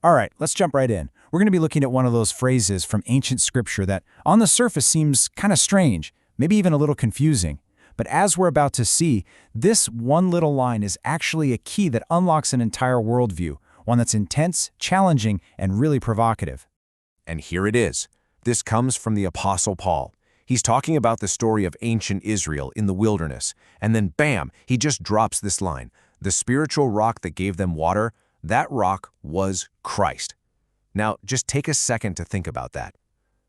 All right, let's jump right in. We're going to be looking at one of those phrases from ancient scripture that on the surface seems kind of strange, maybe even a little confusing. But as we're about to see, this one little line is actually a key that unlocks an entire worldview, one that's intense, challenging, and really provocative. And here it is. This comes from the Apostle Paul. He's talking about the story of ancient Israel in the wilderness, and then bam, he just drops this line. The spiritual rock that gave them water, that rock was Christ. Now, just take a second to think about that.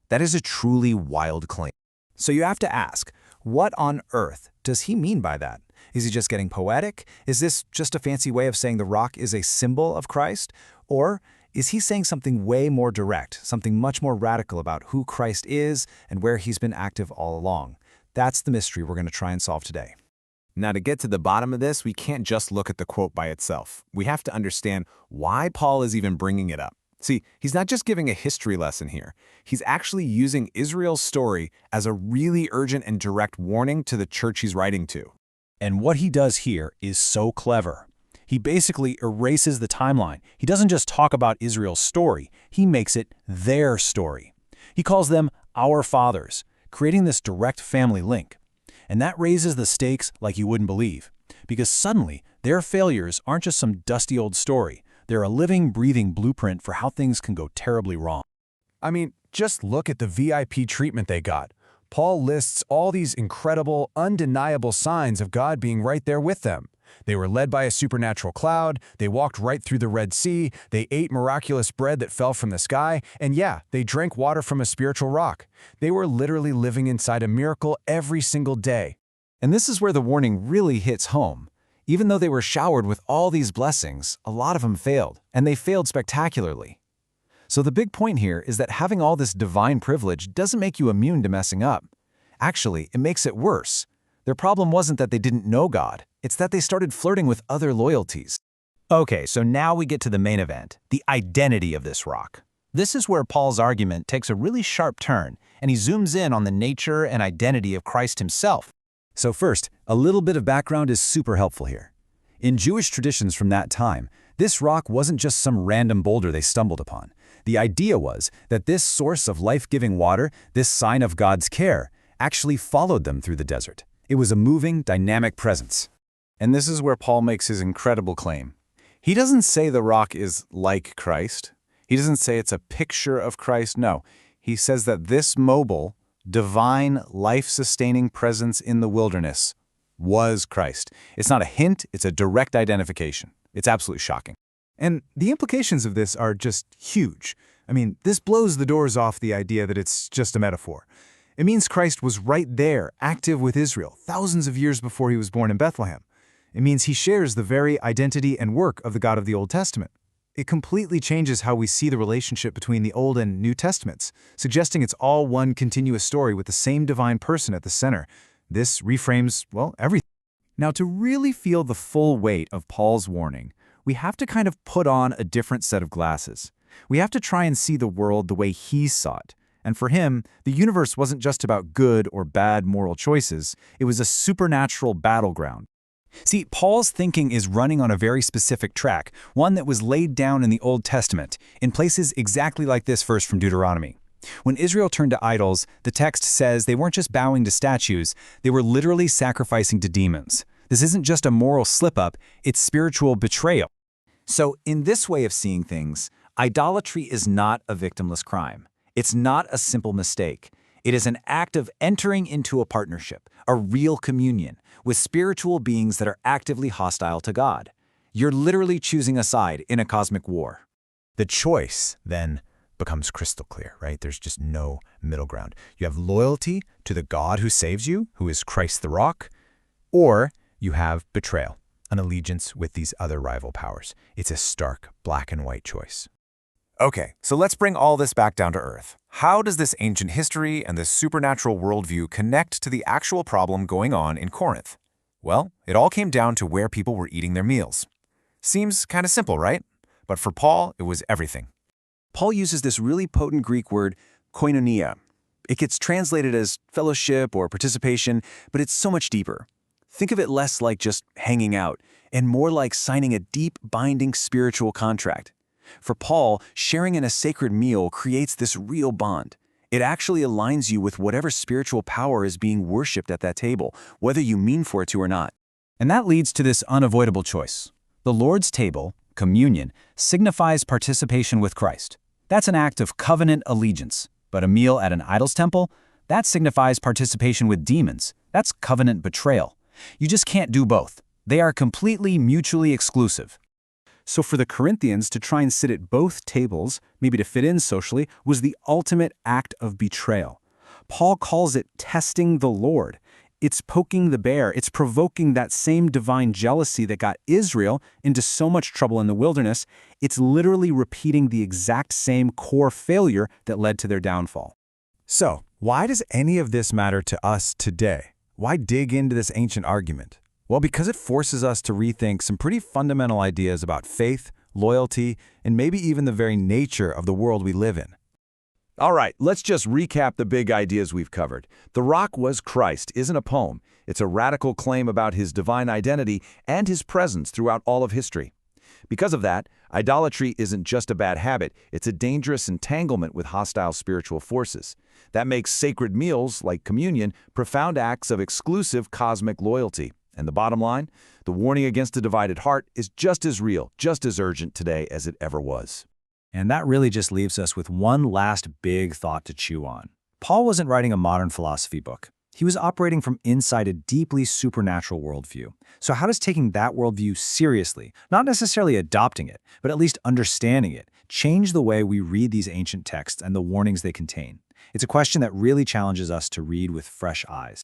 That is a truly wild claim. So you have to ask, what on earth does he mean by that? Is he just getting poetic? Is this just a fancy way of saying the rock is a symbol of Christ? Or is he saying something way more direct, something much more radical about who Christ is and where he's been active all along? That's the mystery we're going to try and solve today. Now, to get to the bottom of this, we can't just look at the quote by itself. We have to understand why Paul is even bringing it up. See, he's not just giving a history lesson here. He's actually using Israel's story as a really urgent and direct warning to the church he's writing to. And what he does here is so clever. He basically erases the timeline. He doesn't just talk about Israel's story, he makes it their story. He calls them our fathers, creating this direct family link. And that raises the stakes like you wouldn't believe, because suddenly their failures aren't just some dusty old story. They're a living, breathing blueprint for how things can go terribly wrong. I mean, just look at the VIP treatment they got. Paul lists all these incredible, undeniable signs of God being right there with them. They were led by a supernatural cloud, they walked right through the Red Sea, they ate miraculous bread that fell from the sky, and yeah, they drank water from a spiritual rock. They were literally living inside a miracle every single day. And this is where the warning really hits home. Even though they were showered with all these blessings, a lot of them failed, and they failed spectacularly. So the big point here is that having all this divine privilege doesn't make you immune to messing up. Actually, it makes it worse. Their problem wasn't that they didn't know God, it's that they started flirting with other loyalties. Okay, so now we get to the main event, the identity of this rock. This is where Paul's argument takes a really sharp turn, and he zooms in on the nature and identity of Christ himself. So first, a little bit of background is super helpful here. In Jewish traditions from that time, this rock wasn't just some random boulder they stumbled upon. The idea was that this source of life-giving water, this sign of God's care, actually followed them through the desert. It was a moving, dynamic presence. And this is where Paul makes his incredible claim. He doesn't say the rock is like Christ. He doesn't say it's a picture of Christ. No, he says that this mobile, divine, life-sustaining presence in the wilderness was Christ. It's not a hint, it's a direct identification. It's absolutely shocking. And the implications of this are just huge. I mean, this blows the doors off the idea that it's just a metaphor. It means Christ was right there, active with Israel, thousands of years before he was born in Bethlehem. It means he shares the very identity and work of the God of the Old Testament. It completely changes how we see the relationship between the Old and New Testaments, suggesting it's all one continuous story with the same divine person at the center. This reframes, well, everything. Now, to really feel the full weight of Paul's warning, we have to kind of put on a different set of glasses. We have to try and see the world the way he saw it. And for him, the universe wasn't just about good or bad moral choices. It was a supernatural battleground. See, Paul's thinking is running on a very specific track, one that was laid down in the Old Testament, in places exactly like this verse from Deuteronomy. When Israel turned to idols, the text says they weren't just bowing to statues, they were literally sacrificing to demons. This isn't just a moral slip-up, it's spiritual betrayal. So in this way of seeing things, idolatry is not a victimless crime. It's not a simple mistake. It is an act of entering into a partnership, a real communion, with spiritual beings that are actively hostile to God. You're literally choosing a side in a cosmic war. The choice, then, becomes crystal clear, right? There's just no middle ground. You have loyalty to the God who saves you, who is Christ the rock, or you have betrayal, an allegiance with these other rival powers. It's a stark black and white choice. Okay, so let's bring all this back down to earth. How does this ancient history and this supernatural worldview connect to the actual problem going on in Corinth? Well, it all came down to where people were eating their meals. Seems kind of simple, right? But for Paul, it was everything. Paul uses this really potent Greek word, koinonia. It gets translated as fellowship or participation, but it's so much deeper. Think of it less like just hanging out and more like signing a deep, binding spiritual contract. For Paul, sharing in a sacred meal creates this real bond. It actually aligns you with whatever spiritual power is being worshipped at that table, whether you mean for it to or not. And that leads to this unavoidable choice. The Lord's table, communion, signifies participation with Christ. That's an act of covenant allegiance. But a meal at an idol's temple, that signifies participation with demons. That's covenant betrayal. You just can't do both. They are completely mutually exclusive. So for the Corinthians to try and sit at both tables, maybe to fit in socially, was the ultimate act of betrayal. Paul calls it testing the Lord. It's poking the bear. It's provoking that same divine jealousy that got Israel into so much trouble in the wilderness. It's literally repeating the exact same core failure that led to their downfall. So, why does any of this matter to us today? Why dig into this ancient argument? Well, because it forces us to rethink some pretty fundamental ideas about faith, loyalty, and maybe even the very nature of the world we live in. All right, let's just recap the big ideas we've covered. The Rock Was Christ isn't a poem. It's a radical claim about his divine identity and his presence throughout all of history. Because of that, idolatry isn't just a bad habit, it's a dangerous entanglement with hostile spiritual forces. That makes sacred meals, like communion, profound acts of exclusive cosmic loyalty. And the bottom line, the warning against a divided heart is just as real, just as urgent today as it ever was. And that really just leaves us with one last big thought to chew on. Paul wasn't writing a modern philosophy book. He was operating from inside a deeply supernatural worldview. So how does taking that worldview seriously, not necessarily adopting it, but at least understanding it, change the way we read these ancient texts and the warnings they contain? It's a question that really challenges us to read with fresh eyes.